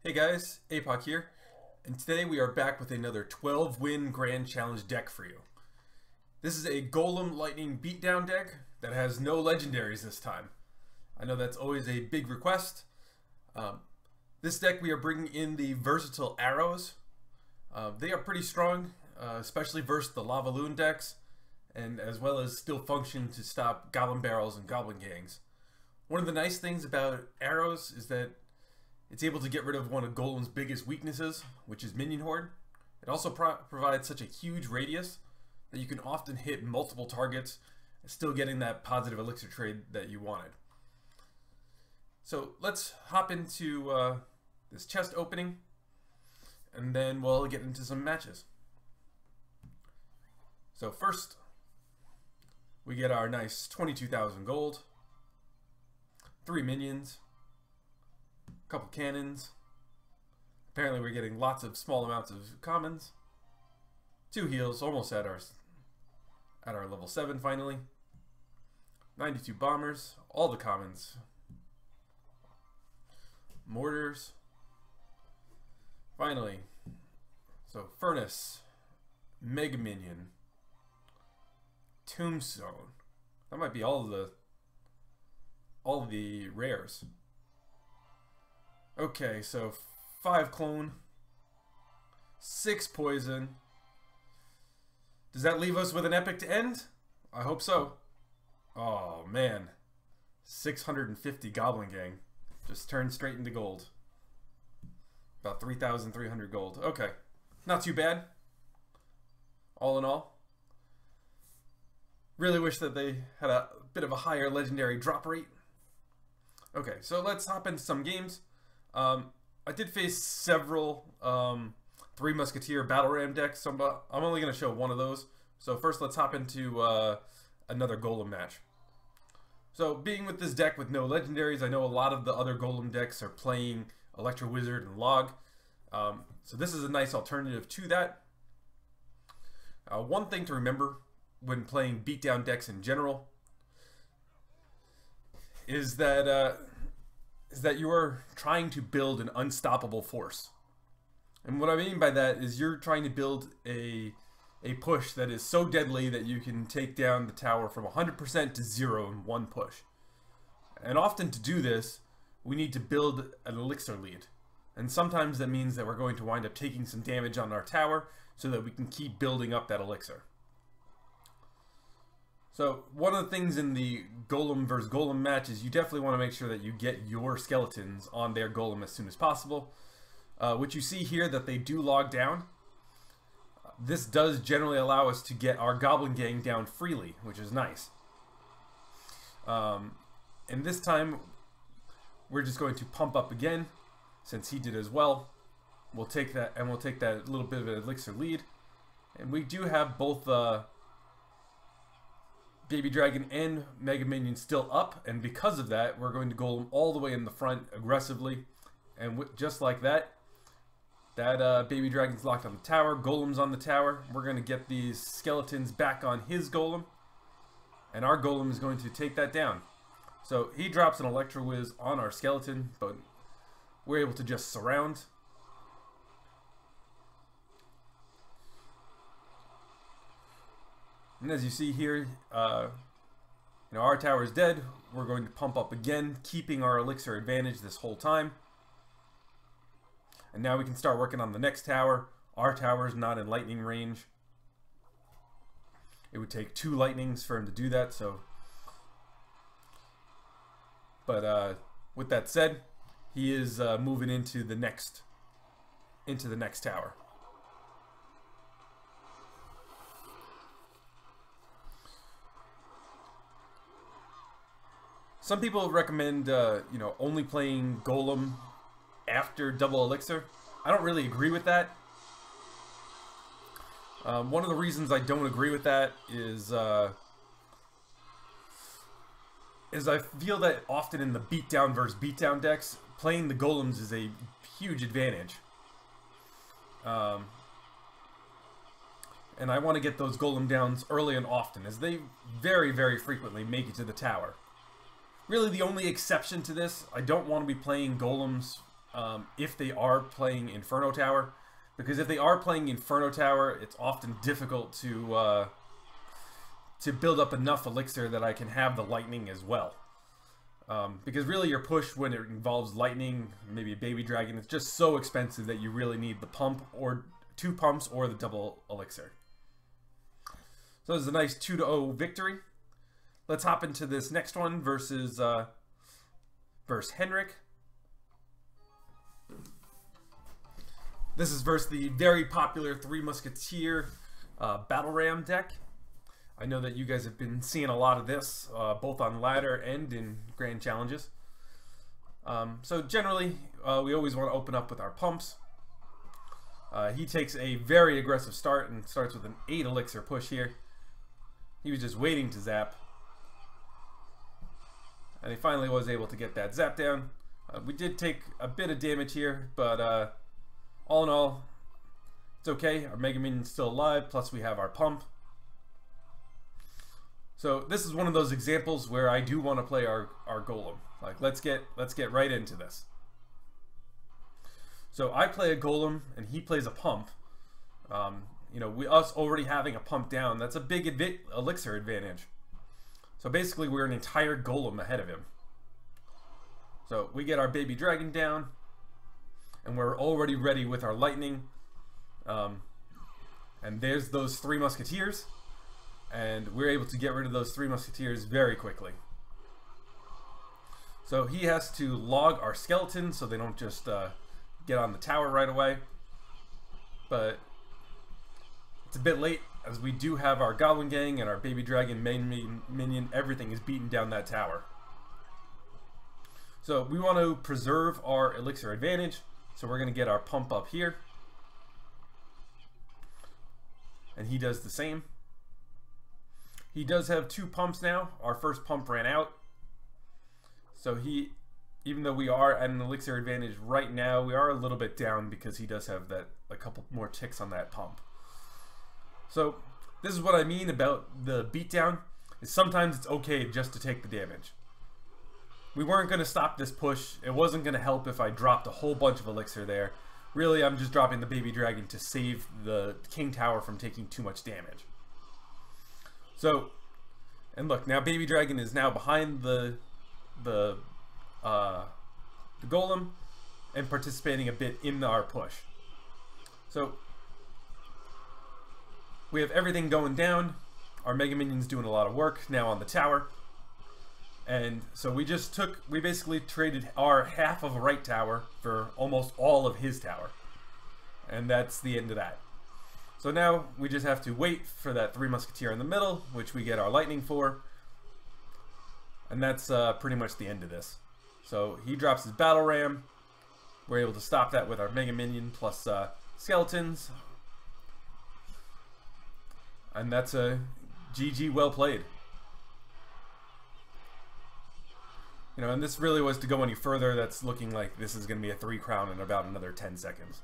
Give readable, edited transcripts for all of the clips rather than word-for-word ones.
Hey guys, Apoc here, and today we are back with another 12-win Grand Challenge deck for you. This is a Golem Lightning Beatdown deck that has no Legendaries this time. I know that's always a big request. This deck we are bringing in the versatile arrows. They are pretty strong, especially versus the Lavaloon decks, and as well as still function to stop Goblin Barrels and Goblin Gangs. One of the nice things about arrows is that it's able to get rid of one of Golem's biggest weaknesses, which is Minion Horde. It also provides such a huge radius that you can often hit multiple targets and still getting that positive elixir trade that you wanted. So let's hop into this chest opening, and then we'll get into some matches. So first, we get our nice 22,000 gold, 3 minions, couple cannons. Apparently we're getting lots of small amounts of commons. 2 heals, almost at our level 7 finally. 92 bombers, all the commons. Mortars. Finally. So Furnace, Mega Minion, Tombstone. That might be all of the rares. Okay, so 5 clone, 6 poison. Does that leave us with an epic to end? I hope so. Oh man, 650 Goblin Gang just turned straight into gold. About 3,300 gold. Okay, not too bad. All in all, really wish that they had a bit of a higher legendary drop rate. Okay, so let's hop into some games. I did face several 3 musketeer battle ram decks, so I'm only going to show one of those. So first let's hop into another Golem match. So being with this deck with no legendaries, I know a lot of the other Golem decks are playing Electro Wizard and Log. So this is a nice alternative to that. One thing to remember when playing beatdown decks in general is that you are trying to build an unstoppable force. And what I mean by that is you're trying to build a push that is so deadly that you can take down the tower from 100% to 0 in one push. And often to do this, we need to build an elixir lead. And sometimes that means that we're going to wind up taking some damage on our tower so that we can keep building up that elixir. So one of the things in the Golem versus Golem match is you definitely want to make sure that you get your skeletons on their Golem as soon as possible. What you see here that they do log down. This does generally allow us to get our Goblin Gang down freely, which is nice. And this time we're just going to pump up again since he did as well. We'll take that, and we'll take that little bit of an elixir lead. And we do have both Baby Dragon and Mega Minion still up, and because of that, we're going to Golem all the way in the front aggressively, and just like that, Baby Dragon's locked on the tower, Golem's on the tower. We're going to get these skeletons back on his Golem, and our Golem is going to take that down. So he drops an Electro Whiz on our skeleton, but we're able to just surround. And as you see here, our tower is dead. We're going to pump up again, keeping our elixir advantage this whole time. And now we can start working on the next tower. Our tower is not in lightning range. It would take 2 lightnings for him to do that. So, but with that said, he is moving into the next tower. Some people recommend, only playing Golem after double elixir. I don't really agree with that. One of the reasons I don't agree with that is I feel that often in the beatdown versus beatdown decks, playing the Golems is a huge advantage. And I want to get those Golem downs early and often, as they very, very frequently make it to the tower. Really the only exception to this, I don't want to be playing Golems if they are playing Inferno Tower, because if they are playing Inferno Tower, it's often difficult to build up enough elixir that I can have the lightning as well. Because really your push when it involves lightning, maybe a baby dragon, it's just so expensive that you really need the pump or 2 pumps or the double elixir. So this is a nice 2-0 victory. Let's hop into this next one versus Henrik. This is versus the very popular 3 Musketeer Battle Ram deck. I know that you guys have been seeing a lot of this, both on ladder and in grand challenges. So generally, we always want to open up with our pumps. He takes a very aggressive start and starts with an 8 elixir push here. He was just waiting to zap. And he finally was able to get that zap down. We did take a bit of damage here, but all in all, it's okay. Our Mega Minion's still alive, plus we have our pump. So this is one of those examples where I do want to play our Golem. Like, let's get right into this. So I play a Golem and he plays a pump. You know, us already having a pump down, that's a big elixir advantage. So basically we're an entire Golem ahead of him. So we get our baby dragon down and we're already ready with our lightning. And there's those 3 musketeers. And we're able to get rid of those 3 musketeers very quickly. So he has to log our skeletons so they don't just get on the tower right away. But it's a bit late, as we do have our Goblin Gang and our baby dragon main minion. Everything is beaten down that tower. So we want to preserve our elixir advantage. So we're going to get our pump up here. And he does the same. He does have 2 pumps now. Our first pump ran out. So he, even though we are at an elixir advantage right now, we are a little bit down because he does have a couple more ticks on that pump. So this is what I mean about the beatdown, is sometimes it's okay just to take the damage. We weren't going to stop this push. It wasn't going to help if I dropped a whole bunch of elixir there. Really, I'm just dropping the baby dragon to save the king tower from taking too much damage. So, and look, now baby dragon is now behind the golem and participating a bit in our push. So we have everything going down. Our Mega Minion's doing a lot of work now on the tower. And so we basically traded our half of a right tower for almost all of his tower. And that's the end of that. So now we just have to wait for that 3 musketeer in the middle, which we get our lightning for. And that's pretty much the end of this. So he drops his battle ram. We're able to stop that with our Mega Minion plus skeletons. And that's a GG, well played. You know, and this really was to go any further. That's looking like this is going to be a 3 crown in about another 10 seconds.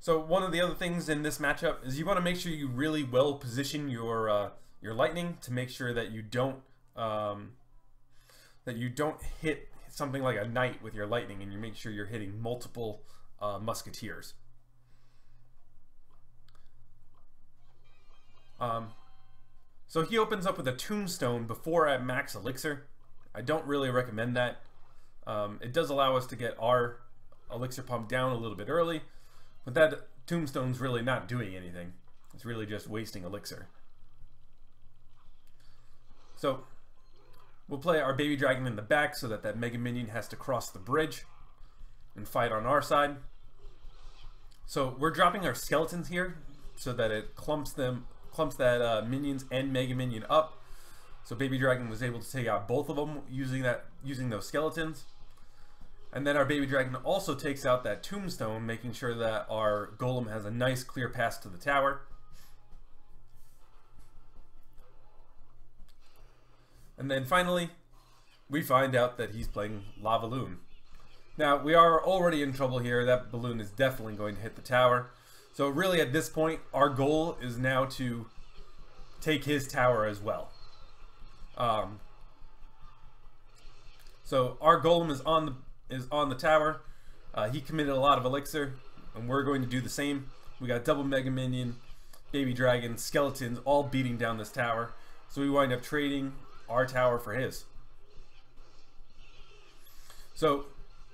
So one of the other things in this matchup is you want to make sure you really well position your lightning to make sure that you don't hit something like a knight with your lightning, and you make sure you're hitting multiple musketeers. So he opens up with a tombstone before at max elixir. I don't really recommend that. It does allow us to get our elixir pump down a little bit early, but that tombstone's really not doing anything. It's really just wasting elixir. So we'll play our baby dragon in the back so that that Mega Minion has to cross the bridge and fight on our side. So we're dropping our skeletons here so that it clumps that minions and Mega Minion up. So baby dragon was able to take out both of them using those skeletons. And then our baby dragon also takes out that tombstone, making sure that our golem has a nice clear pass to the tower. And then finally, we find out that he's playing Lavaloon. Now, we are already in trouble here. That balloon is definitely going to hit the tower. So really at this point, our goal is now to take his tower as well. So our Golem is on the tower. He committed a lot of Elixir, and we're going to do the same. We got double Mega Minion, Baby Dragon, Skeletons, all beating down this tower. So we wind up trading our tower for his. So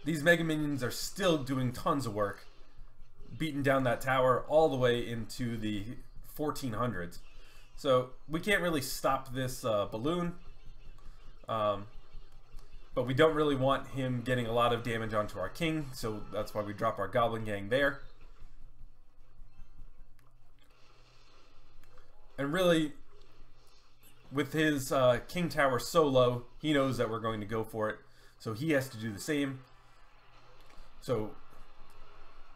these Mega Minions are still doing tons of work, beating down that tower all the way into the 1400s. So we can't really stop this balloon, but we don't really want him getting a lot of damage onto our king, so that's why we drop our Goblin Gang there. And really, with his king tower so low, he knows that we're going to go for it, so he has to do the same. So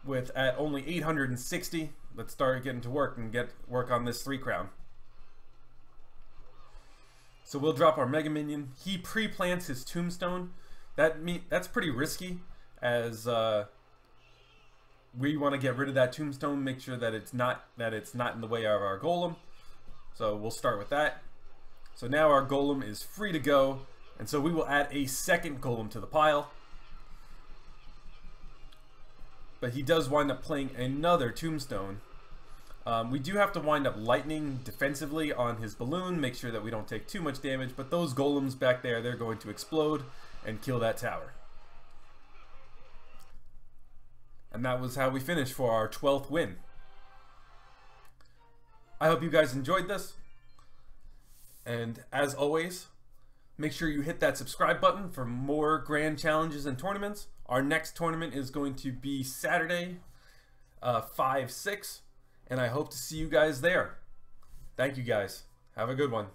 with at only 860, let's start getting to work and work on this 3 crown. So we'll drop our Mega Minion. He pre-plants his tombstone. That's pretty risky, as we want to get rid of that tombstone, make sure that it's not in the way of our Golem. So we'll start with that. So now our Golem is free to go, and so we will add a second Golem to the pile. But he does wind up playing another tombstone. We do have to wind up lightning defensively on his balloon, make sure that we don't take too much damage, but those golems back there, they're going to explode and kill that tower. And that was how we finished for our 12th win. I hope you guys enjoyed this. And as always, make sure you hit that subscribe button for more grand challenges and tournaments. Our next tournament is going to be Saturday, 5/6. And I hope to see you guys there. Thank you guys. Have a good one.